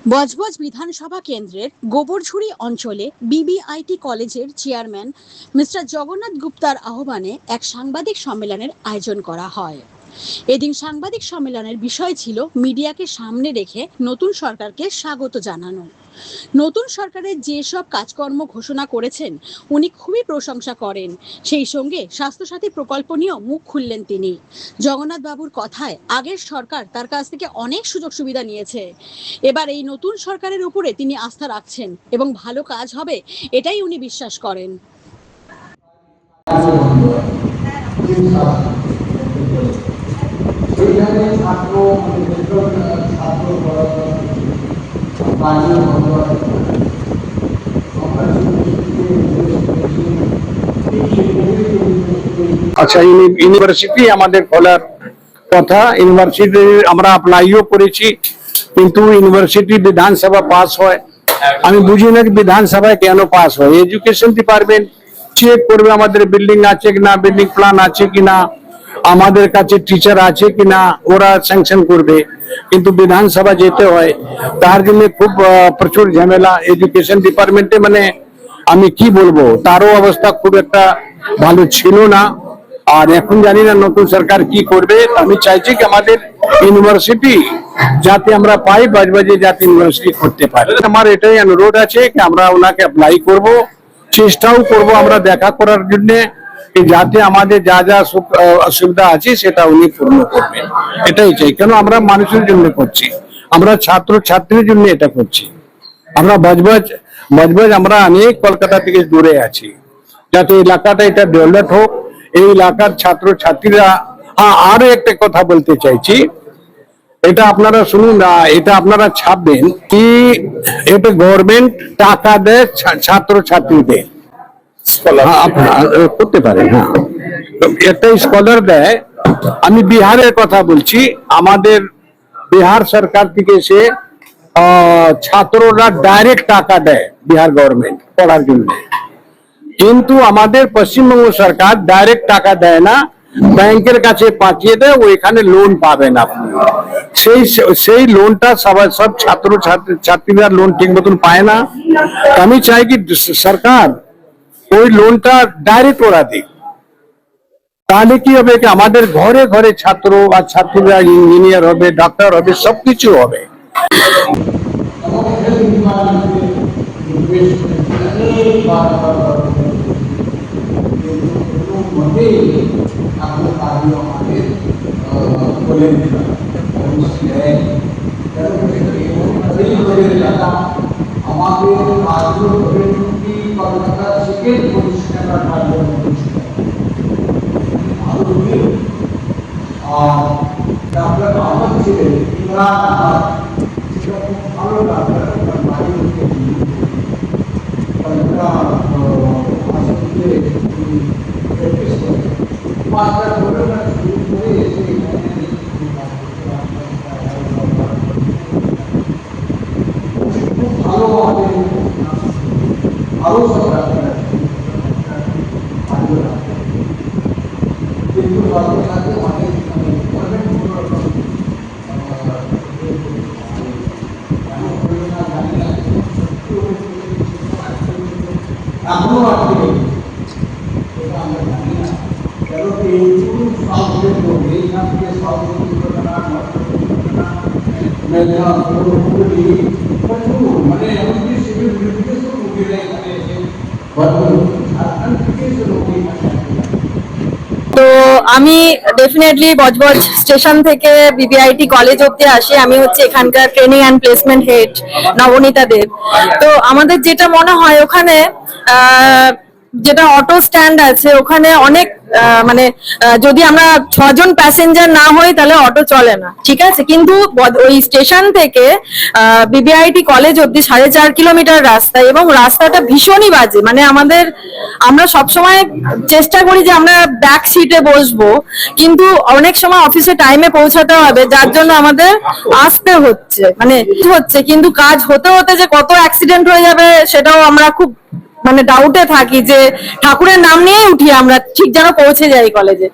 বজবজ বিধানসভা কেন্দ্রের গোবরঝুড়ি অঞ্চলে বিবিআইটি কলেজের চেয়ারম্যান মিস্টার জগন্নাথ গুপ্তার আহ্বানে এক সাংবাদিক সম্মেলনের আয়োজন করা হয়। এদিন সাংবাদিক সম্মেলনের বিষয় ছিল মিডিয়াকে সামনে রেখে নতুন সরকারকে স্বাগত জানানো। নতুন সরকারের যেসব কাজকর্ম ঘোষণা করেছেন উনি খুবই প্রশংসা করেন। সেই সঙ্গে স্বাস্থ্যসাথী প্রকল্প নিয়েও মুখ খুললেন তিনি। জগন্নাথ বাবুর কথায় আগের সরকার তার কাছ থেকে অনেক সুযোগ সুবিধা নিয়েছে, এবার এই নতুন সরকারের উপরে তিনি আস্থা রাখছেন এবং ভালো কাজ হবে এটাই উনি বিশ্বাস করেন। আচ্ছা, ইউনিভার্সিটি আমাদের খোলার কথা। ইউনিভার্সিটি আমরা অ্যাপ্লাইও করেছি, কিন্তু ইউনিভার্সিটি বিধানসভা পাস হয়। আমি বুঝি না বিধানসভায় কেন পাস হয়। এডুকেশন ডিপার্টমেন্ট চেক করবে আমাদের বিল্ডিং আছে কিনা, বিল্ডিং প্ল্যান আছে কিনা, আমাদের কাছে টিচার আছে কিনা, ওরা স্যাংশন করবে। কিন্তু বিধানসভা যেতে হয়, তার জন্য খুব প্রচুর ঝামেলা এডুকেশন ডিপার্টমেন্টে। মানে আমি কি বলবো, তারও অবস্থা খুব একটা ভালো ছিল না। আর এখন জানি না নতুন সরকার কি করবে। আমি চাইছি কি আমাদের ইউনিভার্সিটি যাতে আমরা পাই, বজবজে যাতে ইউনিভার্সিটি করতে পারি। আমার এটাই অনুরোধ আছে কি আমরা ওনাকে অ্যাপ্লাই করব, চেষ্টাও করব আমরা দেখা করার জন্য, যাতে আমাদের যা যা অসুবিধা আছে সেটা উনি পূর্ণ করবেন। এটাই চাই, কেন আমরা মানুষের জন্য করছি, আমরা ছাত্র ছাত্রীর জন্য এটা করছি। আমরা বজবজ আমরা অনেক কলকাতা থেকে দূরে আছি, যাতে এলাকাটা এটা ডেভেলপ হোক, এই এলাকার ছাত্র ছাত্রীরা। আরো একটা কথা বলতে চাইছি, এটা আপনারা শুনুন, এটা আপনারা ছাপবেন কি, এটা গভর্নমেন্ট টাকা দেয় ছাত্র ছাত্রীদের, করতে পারেন। হ্যাঁ, একটা স্কলার দেয়। আমি বিহারের কথা বলছি, আমাদের বিহার সরকার থেকে সে ছাত্ররা ডাইরেক্ট টাকা দেয় বিহার গভর্নমেন্ট পড়ার জন্য। কিন্তু আমাদের পশ্চিমবঙ্গ সরকার ডাইরেক্ট টাকা দেয় না, ব্যাংকের কাছে পাঠিয়ে দেয়, ওইখানে লোন পাবেন আপনি। সেই লোনটা সব ছাত্র ছাত্রীরা লোন ঠিক মতন পায় না। আমি চাই কি সরকার ওই লোনটা ডাইরেক্ট ওরা দিক, তাহলে কি হবে কি আমাদের ঘরে ঘরে ছাত্র আর ছাত্রীরা ইঞ্জিনিয়ার হবে, ডাক্তার হবে, সবকিছু হবে। তো আমি ডেফিনেটলি বজবজ স্টেশন থেকে বিবিআইটি কলেজ অব্দি আসি। আমি হচ্ছে এখানকার training and placement head Nabanita দেব। তো আমাদের যেটা মনে হয় ওখানে যেটা অটো স্ট্যান্ড আছে, ওখানে অনেক মানে যদি আমরা 6 জন প্যাসেঞ্জার না হই তাহলে অটো চলে না, ঠিক আছে। কিন্তু ওই স্টেশন থেকে বিবিআইটি কলেজ অব্দি 4.5 কিলোমিটার রাস্তা, এবং রাস্তাটা ভীষণই বাজে। মানে আমরা সবসময় চেষ্টা করি যে আমরা ব্যাক সিটে বসবো, কিন্তু অনেক সময় অফিসে টাইমে পৌঁছাতে হবে, যার জন্য আমাদের আসতে হচ্ছে। কিন্তু কাজ হতে হতে যে কত অ্যাক্সিডেন্ট হয়ে যাবে সেটাও আমরা খুব ডাউটে থাকি, যে ঠাকুরের নাম নিয়েই উঠি আমরা, ঠিক যেন পৌঁছে যাই কলেজে।